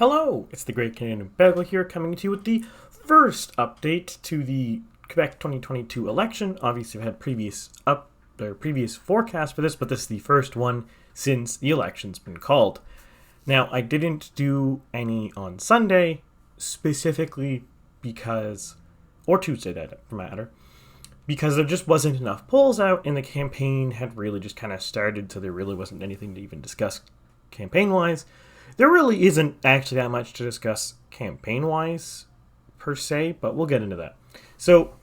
Hello, it's the Great Canadian Bagel here, coming to you with the first update to the Quebec 2022 election. Obviously, we've had previous forecast for this, but this is the first one since the election's been called. Now, I didn't do any on Sunday, specifically because, or Tuesday, that for matter, because there just wasn't enough polls out, and the campaign had really just kind of started, so there really wasn't anything to even discuss campaign-wise. There really isn't actually that much to discuss campaign-wise, per se, but we'll get into that. So,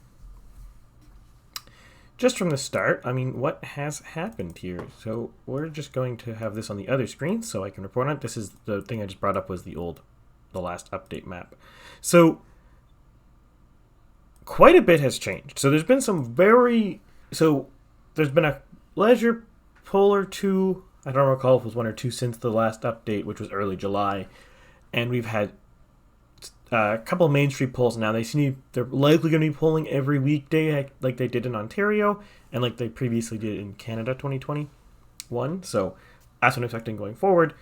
just from the start, what has happened here? So, we're just going to have this on the other screen so I can report on it. This is the thing I just brought up was the last update map. So, quite a bit has changed. So, there's been there's been a leisure poll or two. I don't recall if it was one or two since the last update, which was early July. And we've had a couple of Main Street polls now. They're likely going to be polling every weekday like they did in Ontario and like they previously did in Canada 2021. So that's what I'm expecting going forward.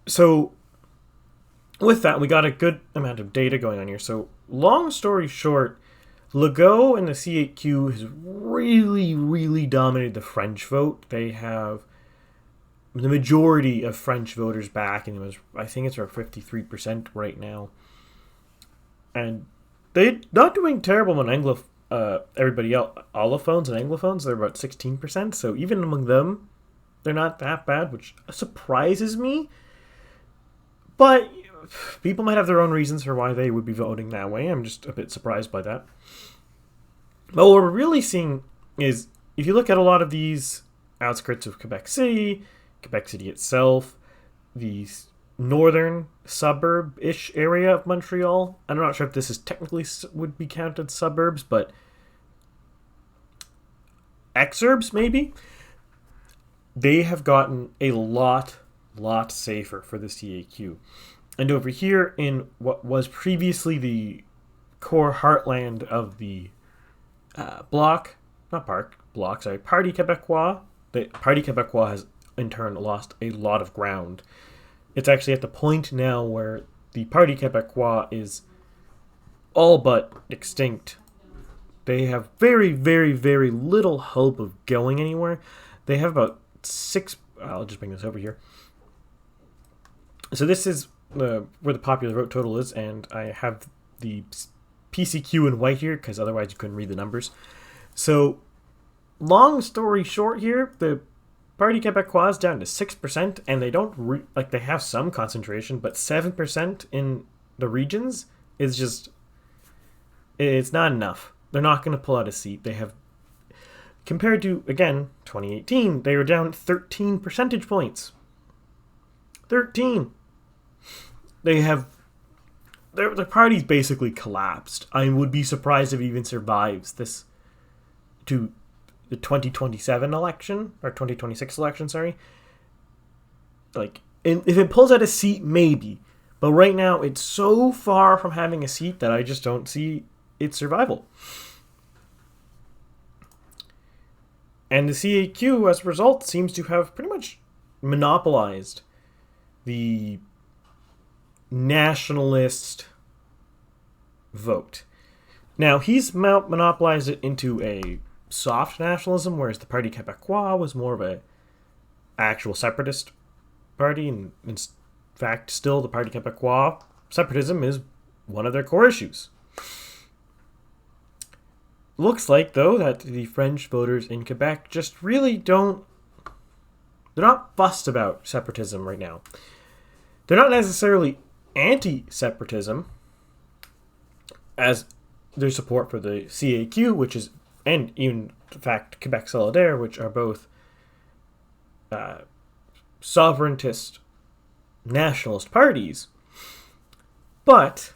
So with that, we got a good amount of data going on here. So long story short, Legault and the C8Q has really, really dominated the French vote. They have the majority of French voters back, and I think it's around 53% right now. And they're not doing terrible on everybody else, allophones and anglophones. They're about 16%, so even among them, they're not that bad, which surprises me. But people might have their own reasons for why they would be voting that way. I'm just a bit surprised by that. But what we're really seeing is, if you look at a lot of these outskirts of Quebec City itself, the northern suburb-ish area of Montreal. I'm not sure if this is technically would be counted suburbs, but exurbs maybe. They have gotten a lot safer for the CAQ. And over here in what was previously the core heartland of the Parti Québécois, the Parti Québécois has in turn lost a lot of ground. It's actually at the point now where the Parti Québécois is all but extinct. They have very, very, very little hope of going anywhere. They have about I'll just bring this over here. So this is where the popular vote total is, and I have the PCQ in white here because otherwise you couldn't read the numbers. So long story short here, the Parti Québécois is down to 6%, and they don't they have some concentration, but 7% in the regions is just, it's not enough. They're not going to pull out a seat. They have, compared to, again, 2018, they were down 13 percentage points. 13. They have, their party's basically collapsed. I would be surprised if it even survives this to the 2027 election, or 2026 election, sorry. If it pulls out a seat, maybe. But right now, it's so far from having a seat that I just don't see its survival. And the CAQ, as a result, seems to have pretty much monopolized the nationalist vote. Now, he's monopolized it into a soft nationalism, whereas the Parti Québécois was more of a actual separatist party, and in fact, still the Parti Québécois, separatism is one of their core issues. Looks like, though, that the French voters in Quebec just really they're not fussed about separatism right now. They're not necessarily anti-separatism, as their support for the CAQ, which is, and even, in fact, Quebec Solidaire, which are both sovereigntist nationalist parties. But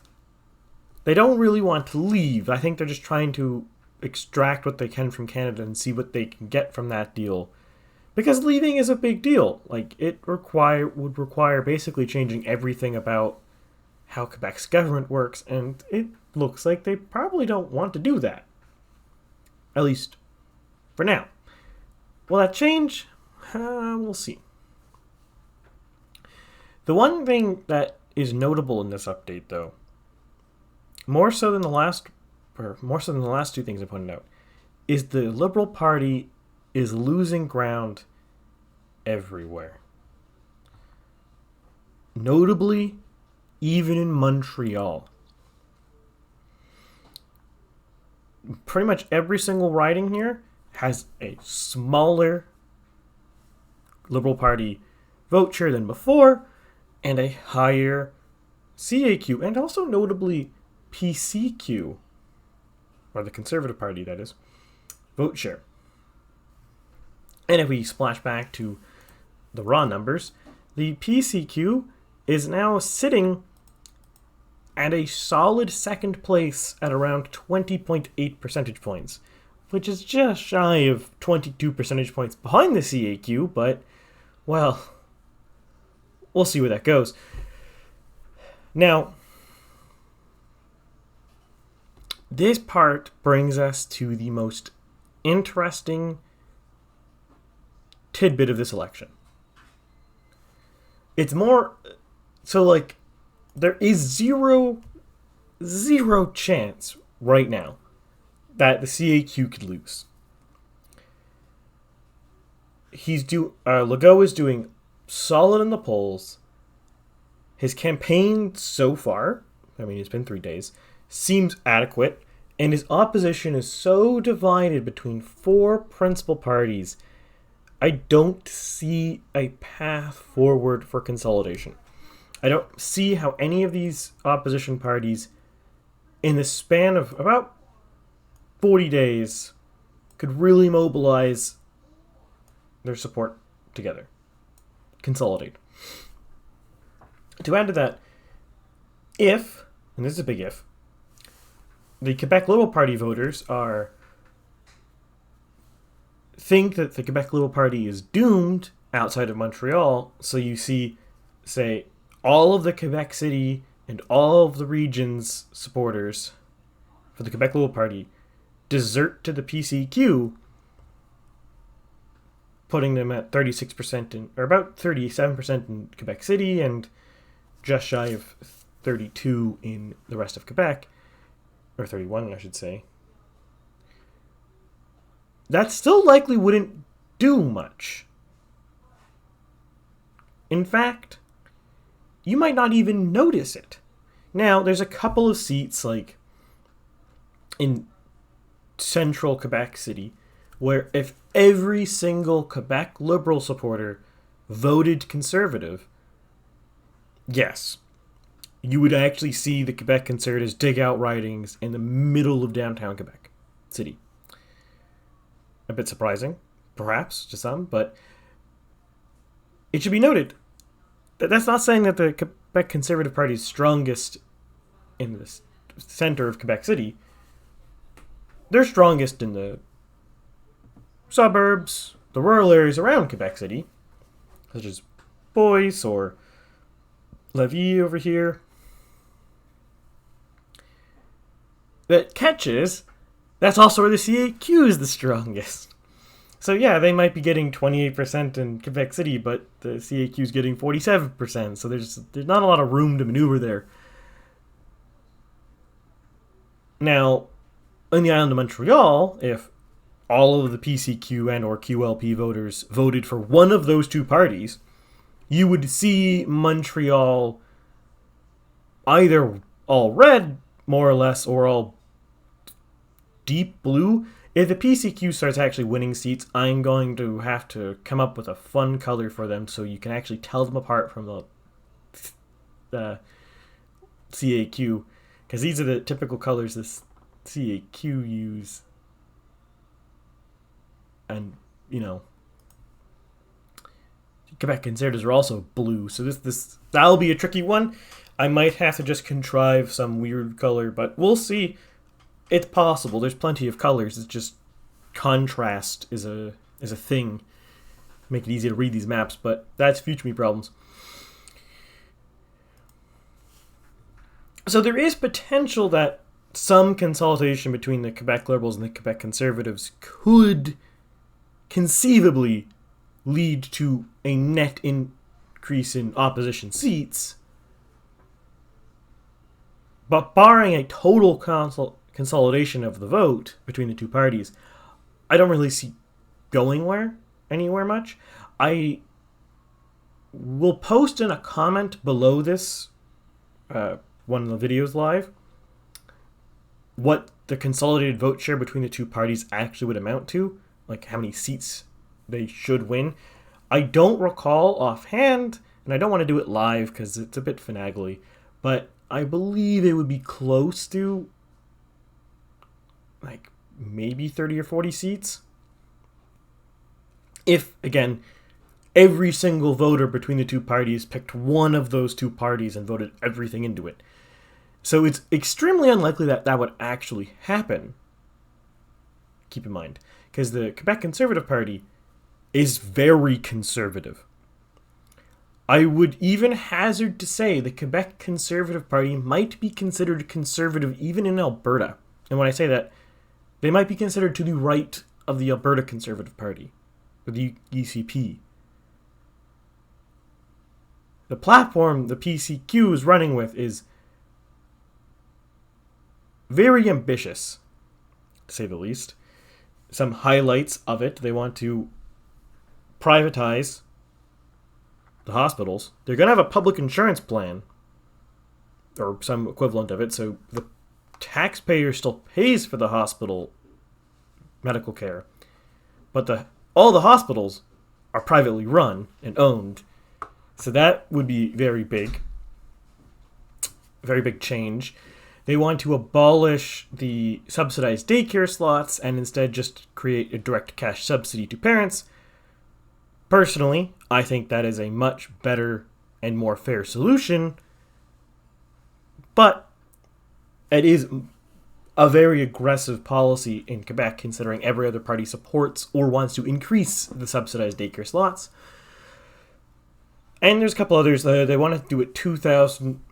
they don't really want to leave. I think they're just trying to extract what they can from Canada and see what they can get from that deal. Because leaving is a big deal. It would require basically changing everything about how Quebec's government works, and it looks like they probably don't want to do that. At least for now. Will that change? We'll see. The one thing that is notable in this update, though, more so than the last two things I pointed out, is the Liberal Party is losing ground everywhere. Notably, even in Montreal. Pretty much every single riding here has a smaller Liberal Party vote share than before, and a higher CAQ, and also notably PCQ, or the Conservative Party, that is, vote share. And if we splash back to the raw numbers, the PCQ is now sitting at a solid second place at around 20.8 percentage points, which is just shy of 22 percentage points behind the CAQ, but, well, we'll see where that goes. Now, this part brings us to the most interesting tidbit of this election. It's more, so like, there is zero chance right now that the CAQ could lose. Legault is doing solid in the polls. His campaign so far, I mean, it's been 3 days, seems adequate, and his opposition is so divided between 4 principal parties, I don't see a path forward for consolidation. I don't see how any of these opposition parties, in the span of about 40 days, could really mobilize their support together. Consolidate. To add to that, if, and this is a big if, the Quebec Liberal Party voters think that the Quebec Liberal Party is doomed outside of Montreal, so you see, say, all of the Quebec City and all of the region's supporters for the Quebec Liberal Party desert to the PCQ, putting them at 36% or about 37% in Quebec City and just shy of 32 in the rest of Quebec, or 31, I should say. That still likely wouldn't do much. In fact, you might not even notice it. Now, there's a couple of seats, like in central Quebec City, where if every single Quebec Liberal supporter voted Conservative, yes, you would actually see the Quebec Conservatives dig out ridings in the middle of downtown Quebec City. A bit surprising, perhaps, to some, but it should be noted that that's not saying that the Quebec Conservative Party is strongest in the center of Quebec City. They're strongest in the suburbs, the rural areas around Quebec City, such as Boyce or Lévis over here. That catches, that's also where the CAQ is the strongest. So yeah, they might be getting 28% in Quebec City, but the CAQ is getting 47%, so there's not a lot of room to maneuver there. Now, in the island of Montreal, if all of the PCQ and or QLP voters voted for one of those two parties, you would see Montreal either all red, more or less, or all deep blue. If the PCQ starts actually winning seats, I'm going to have to come up with a fun color for them so you can actually tell them apart from the CAQ, because these are the typical colors this CAQ use. And, you know, Quebec Conservatives are also blue, so that'll be a tricky one. I might have to just contrive some weird color, but we'll see. It's possible. There's plenty of colors. It's just contrast is a thing. Make it easy to read these maps, but that's future me problems. So there is potential that some consolidation between the Quebec Liberals and the Quebec Conservatives could conceivably lead to a net increase in opposition seats. But barring a total consolidation of the vote between the two parties, I don't really see going anywhere much. I will post in a comment below this one of the videos live what the consolidated vote share between the two parties actually would amount to, like how many seats they should win. I don't recall offhand, and I don't want to do it live because it's a bit finagly, but I believe it would be close to like maybe 30 or 40 seats. If, again, every single voter between the two parties picked one of those two parties and voted everything into it. So it's extremely unlikely that that would actually happen. Keep in mind, because the Quebec Conservative Party is very conservative. I would even hazard to say the Quebec Conservative Party might be considered conservative even in Alberta. And when I say that, they might be considered to the right of the Alberta Conservative Party, or the UCP. The platform the PCQ is running with is very ambitious, to say the least. Some highlights of it: they want to privatize the hospitals. They're going to have a public insurance plan, or some equivalent of it, so the taxpayer still pays for the hospital medical care, but all the hospitals are privately run and owned. So that would be very big change. They want to abolish the subsidized daycare slots and instead just create a direct cash subsidy to parents. Personally, I think that is a much better and more fair solution, but it is a very aggressive policy in Quebec, considering every other party supports or wants to increase the subsidized daycare slots. And there's a couple others. They want to do it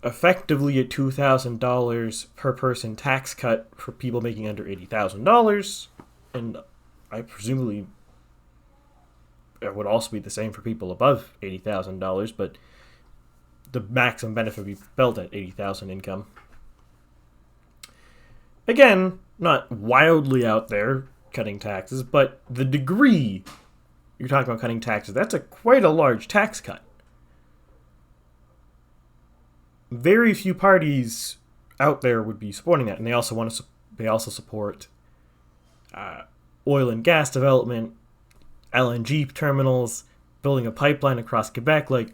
effectively a $2,000 per person tax cut for people making under $80,000, and I presumably it would also be the same for people above $80,000, but the maximum benefit would be felt at $80,000 income. Again, not wildly out there cutting taxes, but the degree you're talking about cutting taxes, that's quite a large tax cut. Very few parties out there would be supporting that, and they also support oil and gas development, LNG terminals, building a pipeline across Quebec. Like,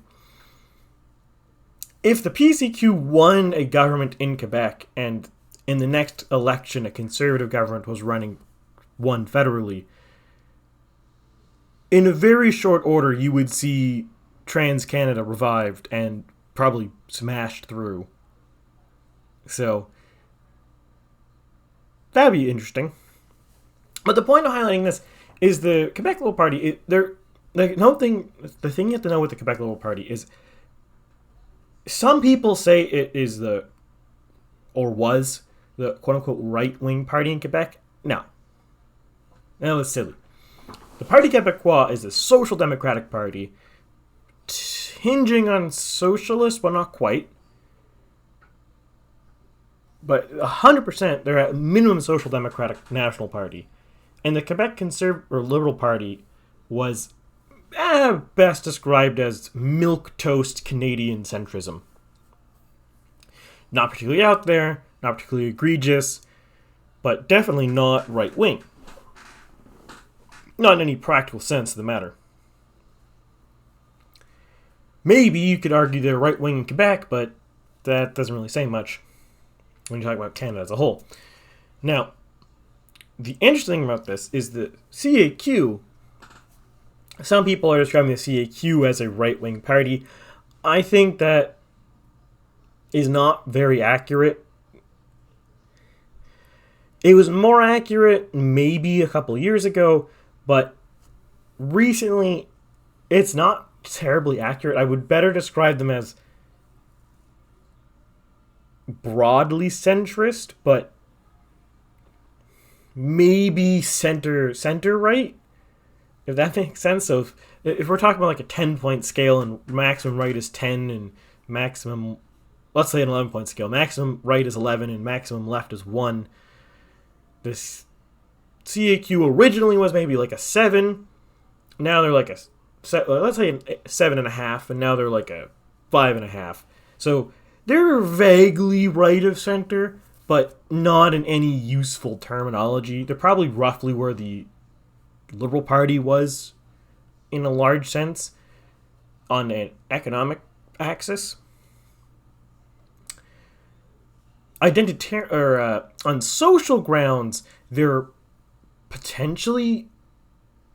if the PCQ won a government in Quebec and in the next election a conservative government won federally, in a very short order you would see Trans-Canada revived and probably smashed through. So that'd be interesting. But the point of highlighting this is the Quebec Liberal Party. The thing you have to know with the Quebec Liberal Party is some people say it is was the quote-unquote right-wing party in Quebec. No, it's silly. The Parti Québécois is a social democratic party, hinging on socialist, but not quite. But 100%, they're a minimum social democratic national party. And the Quebec Liberal Party was best described as milquetoast Canadian centrism. Not particularly out there, not particularly egregious, but definitely not right-wing. Not in any practical sense of the matter. Maybe you could argue they're right-wing in Quebec, but that doesn't really say much when you talk about Canada as a whole. Now, the interesting thing about this is the CAQ. Some people are describing the CAQ as a right-wing party. I think that is not very accurate. It was more accurate maybe a couple years ago, but recently it's not terribly accurate. I would better describe them as broadly centrist, but maybe center right, if that makes sense. So if we're talking about like a 10-point scale and maximum right is 10 and maximum let's say an 11-point scale. Maximum right is 11 and maximum left is 1. This CAQ originally was maybe like a 7. Now they're like let's say a 7.5, and now they're like a 5.5. So they're vaguely right of center, but not in any useful terminology. They're probably roughly where the Liberal Party was in a large sense on an economic axis. On social grounds, they're potentially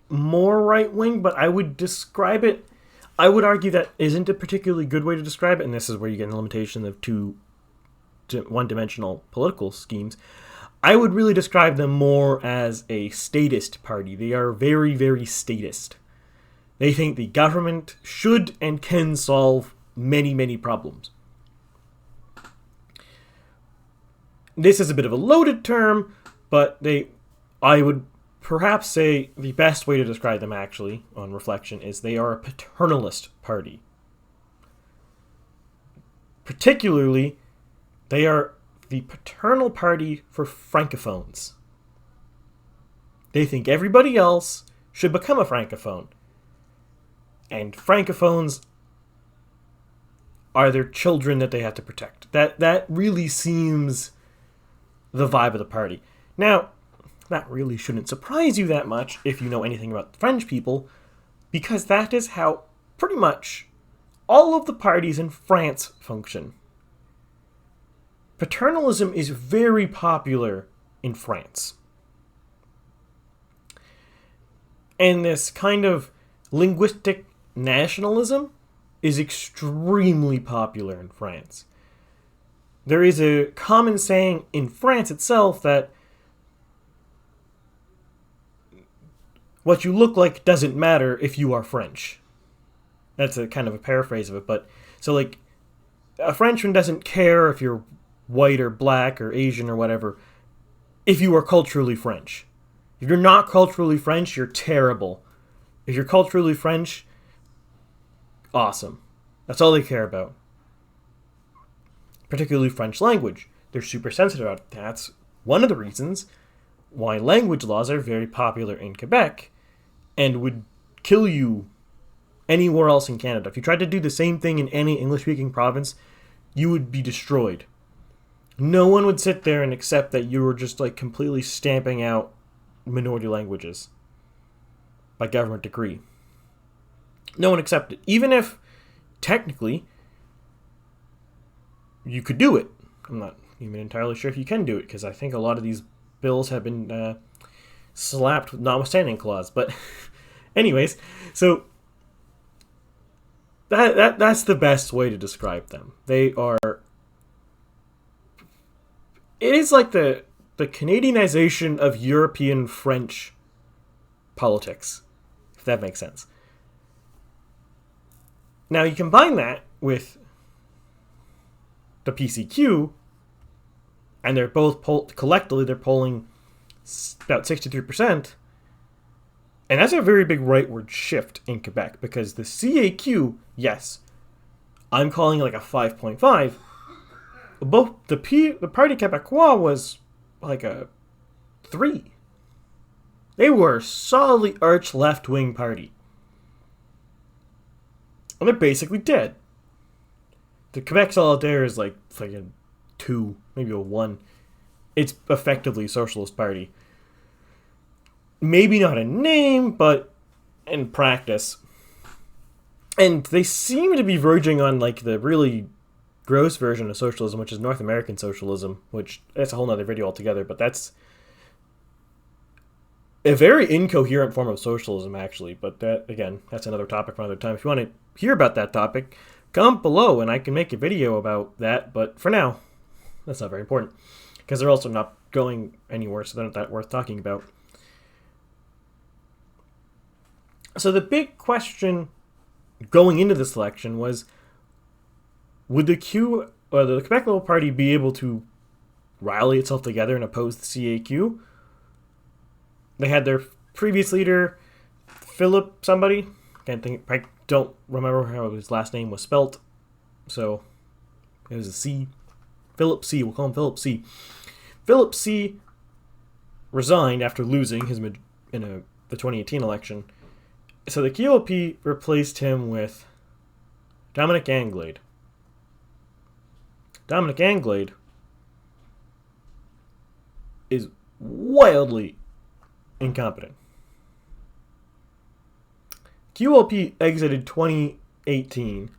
more right-wing, but I would argue that isn't a particularly good way to describe it, and this is where you get the limitation of one-dimensional political schemes. I would really describe them more as a statist party. They are very, very statist. They think the government should and can solve many, many problems. This is a bit of a loaded term, but I would perhaps say the best way to describe them, actually, on reflection, is they are a paternalist party. Particularly, they are the paternal party for francophones. They think everybody else should become a francophone. And francophones are their children that they have to protect. That really seems the vibe of the party. Now, that really shouldn't surprise you that much if you know anything about the French people, because that is how pretty much all of the parties in France function. Paternalism is very popular in France. And this kind of linguistic nationalism is extremely popular in France. There is a common saying in France itself that what you look like doesn't matter if you are French. That's a kind of a paraphrase of it, but so like a Frenchman doesn't care if you're white or black or Asian or whatever if you are culturally French. If you're not culturally French, you're terrible. If you're culturally French, awesome. That's all they care about. Particularly French language. They're super sensitive about it. That's one of the reasons why language laws are very popular in Quebec and would kill you anywhere else in Canada. If you tried to do the same thing in any English-speaking province, you would be destroyed. No one would sit there and accept that you were just like completely stamping out minority languages by government decree. No one accepted. Even if technically you could do it. I'm not even entirely sure if you can do it, because I think a lot of these bills have been slapped with notwithstanding clause. But anyways, so that's the best way to describe them. They are... It is like the Canadianization of European French politics, if that makes sense. Now you combine that with the PCQ, and they're both collectively they're polling about 63%, and that's a very big rightward shift in Quebec, because the CAQ, yes, I'm calling it like a 5.5. Both the Parti Québécois was like a 3. They were a solidly arch left-wing party. And they're basically dead. The Quebec Solidaire is like a 2, maybe a 1. It's effectively a socialist party. Maybe not in name, but in practice. And they seem to be verging on like the really gross version of socialism, which is North American socialism, which that's a whole nother video altogether, but that's a very incoherent form of socialism, actually. But that, again, that's another topic for another time. If you want to hear about that topic, comment below and I can make a video about that. But for now, that's not very important, because they're also not going anywhere, so they're not that worth talking about. So the big question going into this election was, would the Quebec Liberal Party be able to rally itself together and oppose the CAQ? They had their previous leader, Philip I don't remember how his last name was spelt, so It was a C. Philip C. We'll call him Philip C. Philip C. resigned after losing the 2018 election. So the QLP replaced him with Dominic Anglade. Dominic Anglade is wildly incompetent. QLP exited 2018,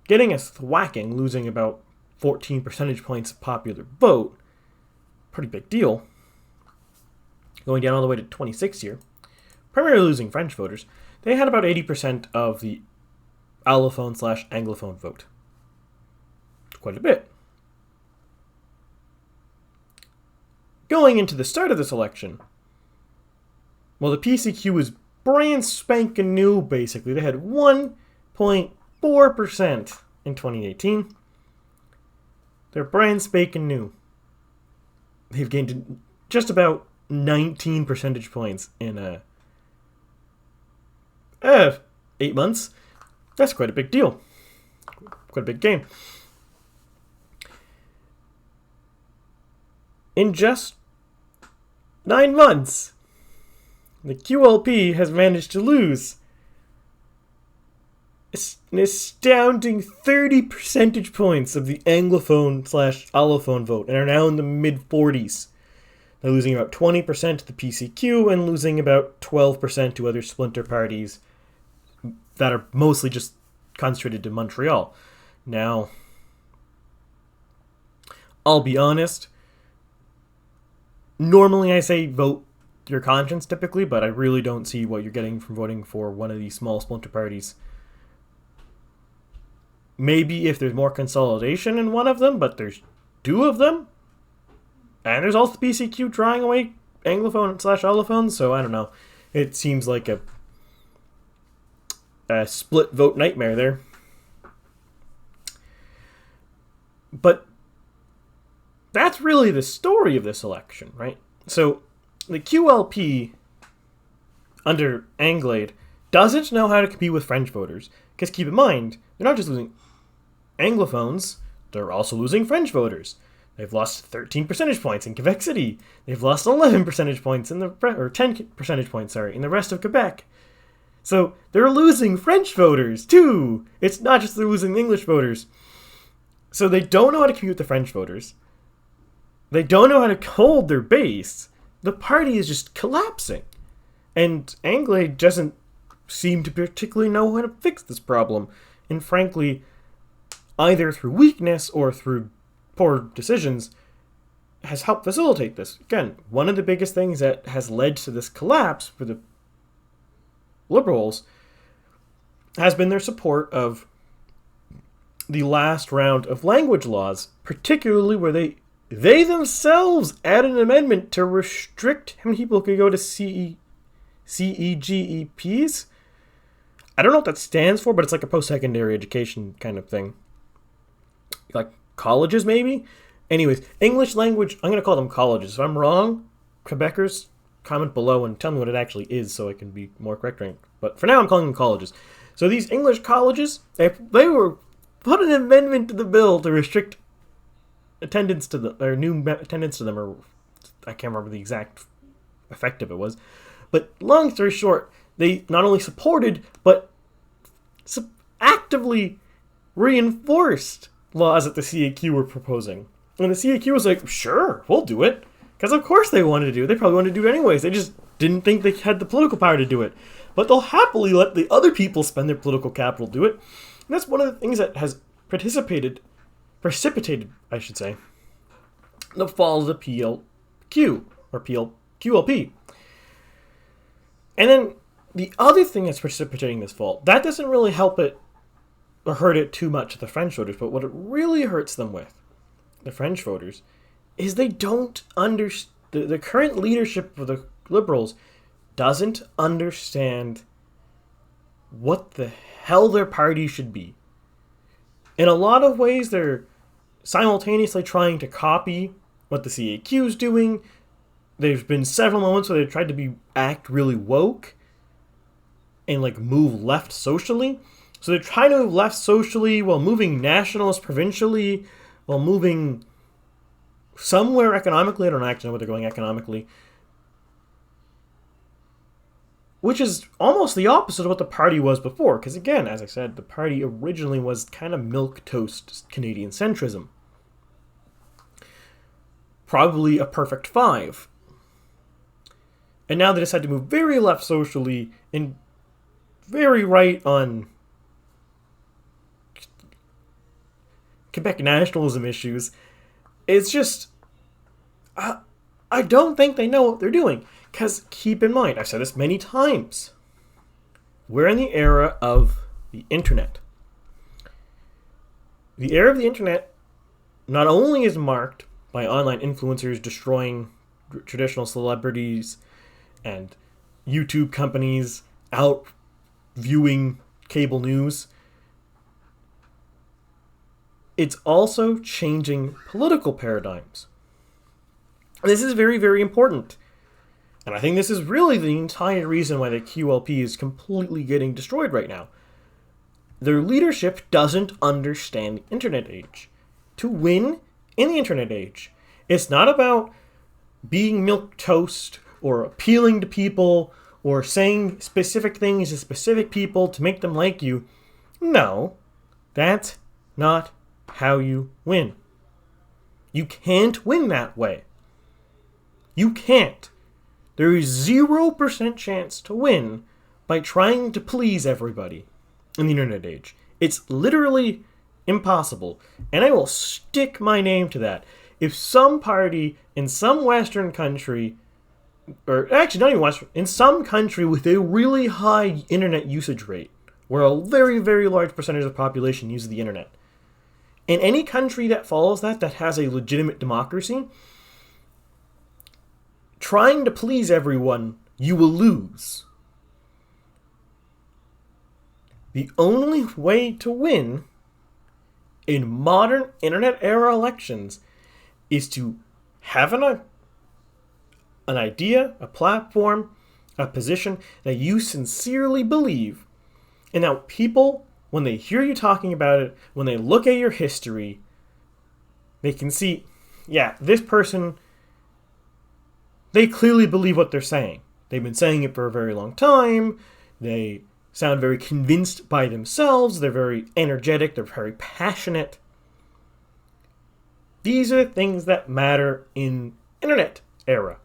getting a thwacking, losing about 14 percentage points of popular vote. Pretty big deal. Going down all the way to 26 here. Primarily losing French voters. They had about 80% of the allophone/anglophone vote. Quite a bit. Going into the start of this election, well, the PCQ was brand spanking new, basically. They had 1.4% in 2018. They're brand spanking new. They've gained just about 19 percentage points in 8 months. That's quite a big deal. Quite a big gain. In just 9 months, the QLP has managed to lose an astounding 30 percentage points of the Anglophone/allophone vote and are now in the mid-40s. They're losing about 20% to the PCQ and losing about 12% to other splinter parties that are mostly just concentrated to Montreal. Now, I'll be honest, normally I say vote your conscience typically, but I really don't see what you're getting from voting for one of these small splinter parties. Maybe if there's more consolidation in one of them, but there's 2 of them. And there's also the PCQ drawing away Anglophone/allophone, so I don't know. It seems like a split vote nightmare there. But that's really the story of this election, right? So the QLP under Anglade doesn't know how to compete with French voters. Because keep in mind, they're not just losing Anglophones, they're also losing French voters. They've lost 13 percentage points in Quebec City. They've lost 11 percentage points in 10 percentage points, in the rest of Quebec. So they're losing French voters too. It's not just they're losing English voters. So they don't know how to compete with the French voters. They don't know how to hold their base. The party is just collapsing. And Anglade doesn't seem to particularly know how to fix this problem. And frankly, either through weakness or through poor decisions, has helped facilitate this. Again, one of the biggest things that has led to this collapse for the Liberals has been their support of the last round of language laws, particularly where they themselves added an amendment to restrict how many people could go to CEGEPs. I don't know what that stands for, but it's like a post-secondary education kind of thing. Like colleges, maybe? Anyways, English language, I'm going to call them colleges. If I'm wrong, Quebecers, comment below and tell me what it actually is so I can be more correct. But for now, I'm calling them colleges. So these English colleges, they were put an amendment to the bill to restrict attendance to them, or new attendance to them, or I can't remember the exact effect of it was. But long story short, they not only supported, but actively reinforced laws that the CAQ were proposing. And the CAQ was like, sure, we'll do it. Because of course they wanted to do it. They probably wanted to do it anyways. They just didn't think they had the political power to do it. But they'll happily let the other people spend their political capital do it. And that's one of the things that has precipitated, I should say, the fall of the PLQ, or QLP. And then the other thing that's precipitating this fall, that doesn't really help it or hurt it too much to the French voters, but what it really hurts them with, the French voters, is they don't understand, the current leadership of the Liberals doesn't understand what the hell their party should be. In a lot of ways, they're simultaneously trying to copy what the CAQ is doing. There's been several moments where they've tried to act really woke and move left socially. So they're trying to move left socially while moving nationalist provincially, while moving somewhere economically. I don't actually know where they're going economically, which is almost the opposite of what the party was before. Because again, as I said, the party originally was kind of milquetoast Canadian centrism. Probably a perfect 5. And now they decide to move very left socially and very right on Quebec nationalism issues. It's just, I don't think they know what they're doing. Because keep in mind, I've said this many times, we're in the era of the internet. The era of the internet not only is marked by online influencers destroying traditional celebrities and YouTube companies out viewing cable news, it's also changing political paradigms. This is very, very important. And I think this is really the entire reason why the QLP is completely getting destroyed right now. Their leadership doesn't understand the internet age. To win in the internet age, it's not about being milquetoast or appealing to people or saying specific things to specific people to make them like you. No, that's not how you win. You can't win that way. You can't. There is 0% chance to win by trying to please everybody in the internet age. It's literally impossible. And I will stick my name to that. If some party in some Western country, or actually not even Western, in some country with a really high internet usage rate, where a very, very large percentage of the population uses the internet, in any country that follows that has a legitimate democracy, trying to please everyone, you will lose. The only way to win in modern internet era elections is to have an idea, a platform, a position that you sincerely believe, and that people, when they hear you talking about it, when they look at your history, they can see, yeah, this person, they clearly believe what they're saying. They've been saying it for a very long time. They sound very convinced by themselves. They're very energetic. They're very passionate. These are things that matter in internet era.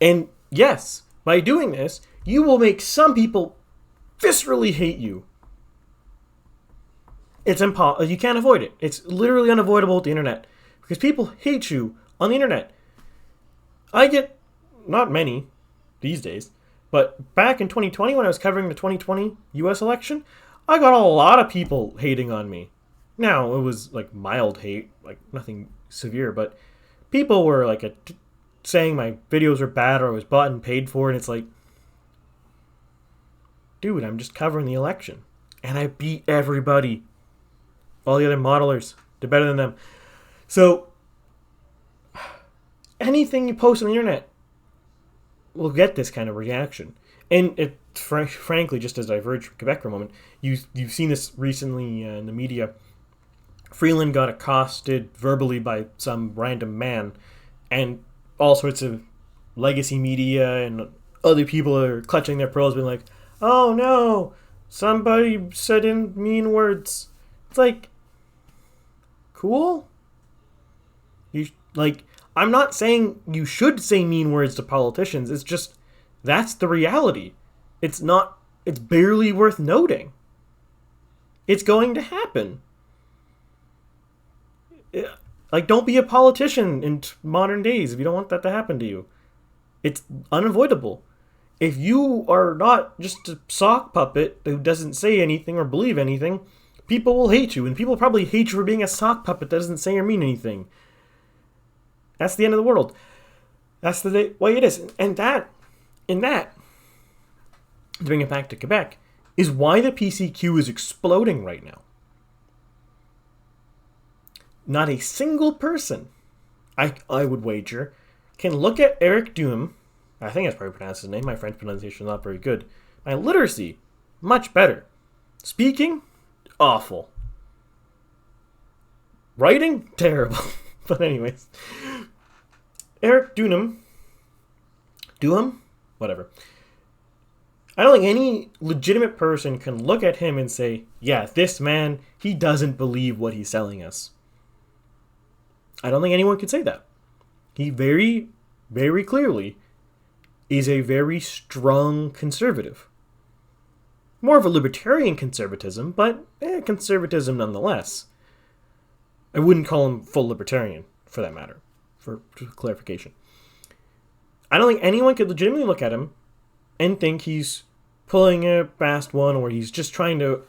And yes, by doing this, you will make some people viscerally hate you. It's impossible. You can't avoid it. It's literally unavoidable with the internet. Because people hate you on the internet. I get, not many these days, but back in 2020 when I was covering the 2020 US election, I got a lot of people hating on me. Now, it was like mild hate, like nothing severe, but people were like saying my videos were bad or I was bought and paid for, and it's like, dude, I'm just covering the election. And I beat everybody. All the other modelers, they're better than them. So, anything you post on the internet will get this kind of reaction. And it, frankly, just as I diverge from Quebec for a moment, you've seen this recently in the media. Freeland got accosted verbally by some random man, and all sorts of legacy media and other people are clutching their pearls, being like, oh no, somebody said in mean words. It's like, cool? I'm not saying you should say mean words to politicians. It's just, that's the reality. It's barely worth noting. It's going to happen. Like, don't be a politician in modern days if you don't want that to happen to you. It's unavoidable. If you are not just a sock puppet who doesn't say anything or believe anything, people will hate you. And people probably hate you for being a sock puppet that doesn't say or mean anything. That's the end of the world. That's the way it is. And that, to bring it back to Quebec, is why the PCQ is exploding right now. Not a single person, I would wager, can look at Eric Duhem, I think that's probably pronounced his name, my French pronunciation is not very good, my literacy, much better. Speaking, awful. Writing? Terrible. But anyways. Eric Duham? Whatever. I don't think any legitimate person can look at him and say, yeah, this man, he doesn't believe what he's selling us. I don't think anyone could say that. He very, very clearly is a very strong conservative. More of a libertarian conservatism, but conservatism nonetheless. I wouldn't call him full libertarian, for that matter, for clarification. I don't think anyone could legitimately look at him and think he's pulling a fast one or he's just trying to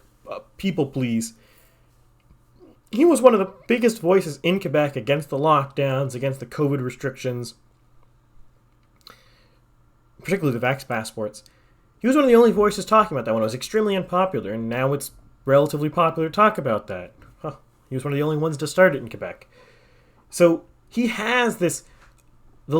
people please. He was one of the biggest voices in Quebec against the lockdowns, against the COVID restrictions, particularly the vax passports. He was one of the only voices talking about that when it was extremely unpopular, and now it's relatively popular to talk about that. He was one of the only ones to start it in Quebec. So he has the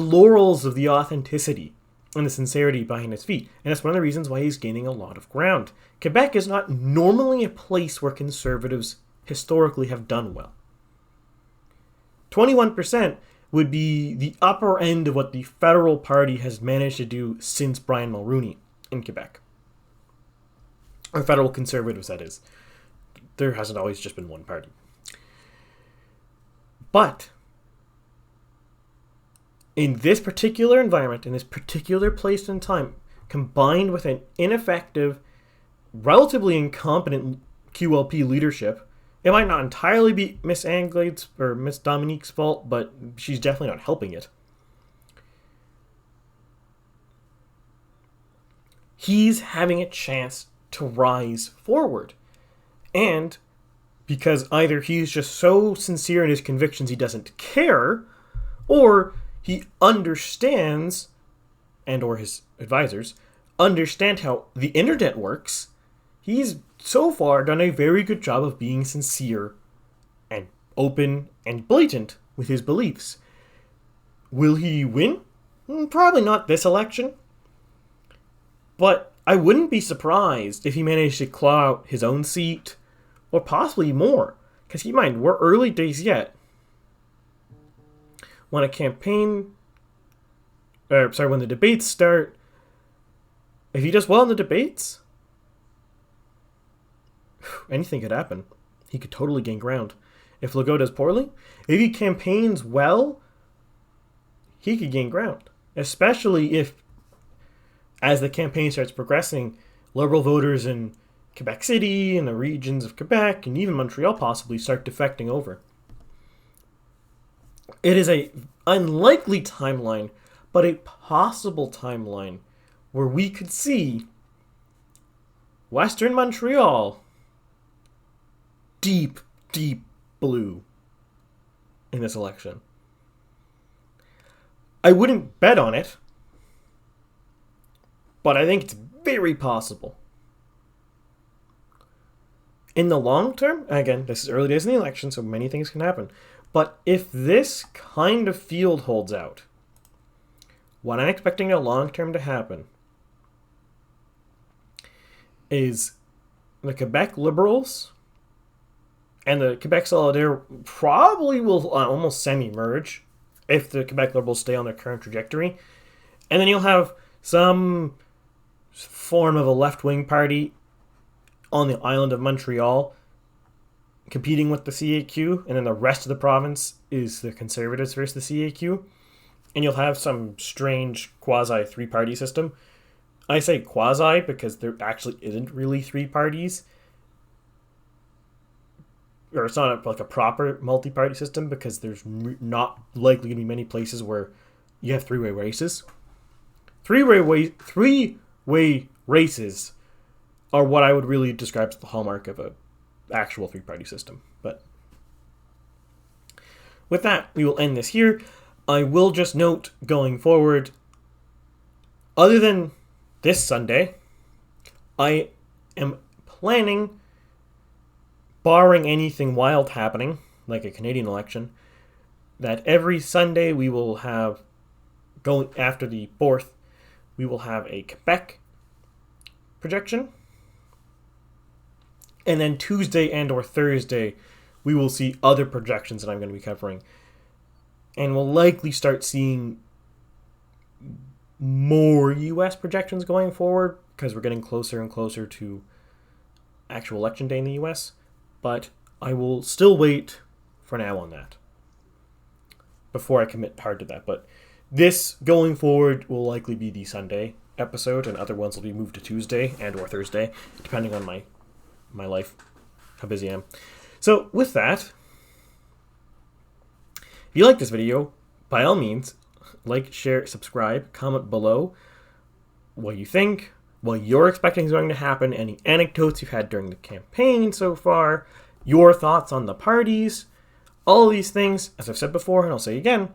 laurels of the authenticity and the sincerity behind his feet. And that's one of the reasons why he's gaining a lot of ground. Quebec is not normally a place where conservatives historically have done well. 21% would be the upper end of what the federal party has managed to do since Brian Mulroney in Quebec. Or federal conservatives, that is. There hasn't always just been one party. But in this particular environment, in this particular place and time, combined with an ineffective, relatively incompetent QLP leadership, it might not entirely be Miss Anglade's or Miss Dominique's fault, but she's definitely not helping it. He's having a chance to rise forward. And because either he's just so sincere in his convictions he doesn't care, or he understands, and or his advisors, understand how the internet works, he's so far done a very good job of being sincere and open and blatant with his beliefs. Will he win? Probably not this election. But I wouldn't be surprised if he managed to claw out his own seat, or possibly more. Because keep in mind, we're early days yet. When a campaign, when the debates start, if he does well in the debates, anything could happen. He could totally gain ground. If Legault does poorly, if he campaigns well, he could gain ground. Especially if, as the campaign starts progressing, Liberal voters in Quebec City and the regions of Quebec and even Montreal possibly start defecting over. It is a unlikely timeline, but a possible timeline where we could see Western Montreal deep, deep blue in this election. I wouldn't bet on it, but I think it's very possible. In the long term, again, this is early days in the election, so many things can happen. But if this kind of field holds out, what I'm expecting a long term to happen is the Quebec Liberals and the Quebec Solidaire probably will almost semi-merge if the Quebec Liberals stay on their current trajectory. And then you'll have some form of a left-wing party on the island of Montreal competing with the CAQ, and then the rest of the province is the Conservatives versus the CAQ. And you'll have some strange quasi three-party system. I say quasi because there actually isn't really three parties. Or it's not like a proper multi-party system because there's not likely to be many places where you have three-way races. Three-way races are what I would really describe as the hallmark of a actual three-party system. But with that, we will end this here. I will just note going forward, other than this Sunday, I am planning, barring anything wild happening, like a Canadian election, that every Sunday we will have, going after the 4th, we will have a Quebec projection. And then Tuesday and or Thursday, we will see other projections that I'm going to be covering. And we'll likely start seeing more US projections going forward because we're getting closer and closer to actual election day in the US. But I will still wait for now on that before I commit hard to that. But this going forward will likely be the Sunday episode, and other ones will be moved to Tuesday and or Thursday, depending on my life, how busy I am. So with that, if you like this video, by all means, like, share, subscribe, comment below what you think, what you're expecting is going to happen, any anecdotes you've had during the campaign so far, your thoughts on the parties. All these things, as I've said before, and I'll say again,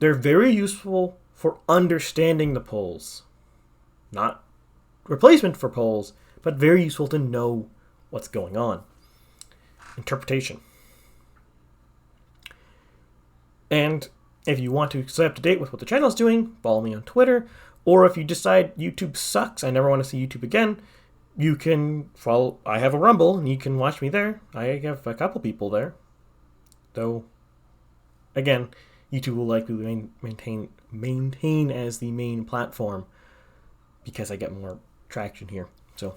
they're very useful for understanding the polls. Not replacement for polls, but very useful to know what's going on. Interpretation. And if you want to stay up to date with what the channel is doing, follow me on Twitter. Or if you decide YouTube sucks, I never want to see YouTube again, you can follow. I have a Rumble, and you can watch me there. I have a couple people there. Though, again, YouTube will likely maintain as the main platform because I get more traction here. So,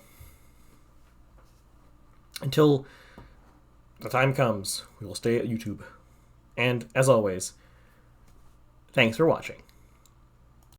until the time comes, we will stay at YouTube. And, as always, thanks for watching.